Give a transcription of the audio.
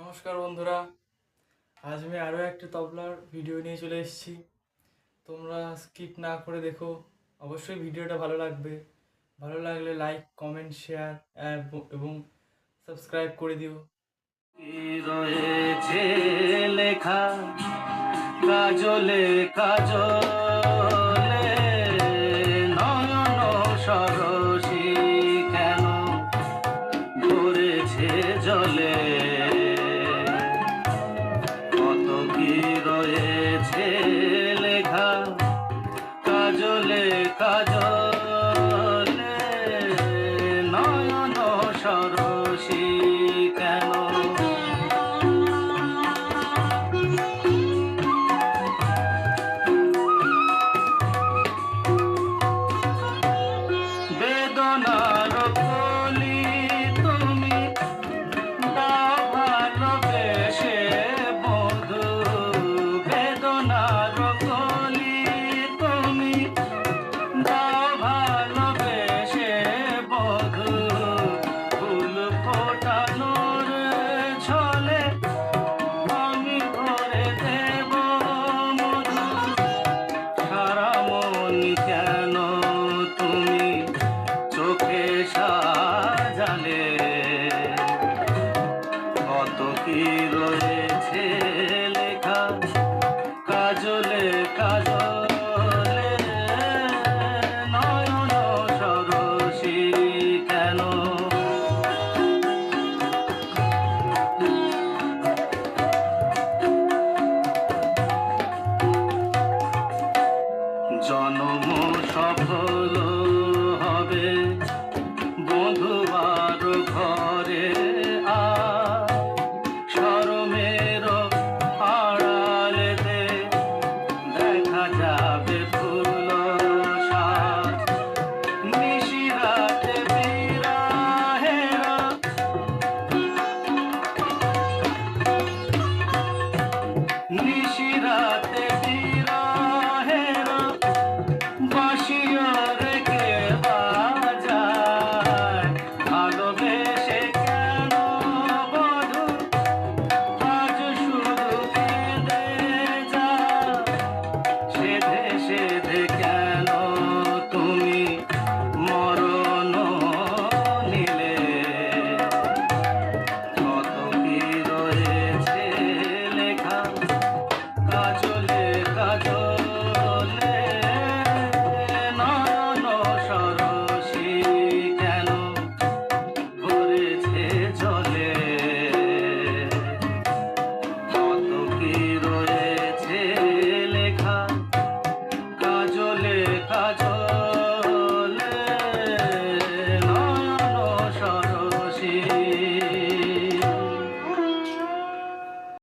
নমস্কার বন্ধুরা, আজ আমি আরও একটা তবলার ভিডিও নিয়ে চলে এসেছি। তোমরা স্কিপ না করে দেখো, অবশ্যই ভিডিওটা ভালো লাগবে। ভালো লাগলে লাইক, কমেন্ট, শেয়ার এবং সাবস্ক্রাইব করে দিও। রয়েছে লেখা কাজলে কাজলে নয়ন সরসী কেন ভরেছে জলে, কত কি রয়েছে লেখা কাজলে কাজলে নয়ন সরসী কেন। বেদনার কলি তুমি দাও ভালোবেসে বধূ, বেদনার কলি তুমি দাও ভালোবেসে বধূ, ফুল ফোটানোর ছলে আমি ভরে দেব মধু। সারা মন কেন তুমি চোখে সাজালে, কত কি রয়ে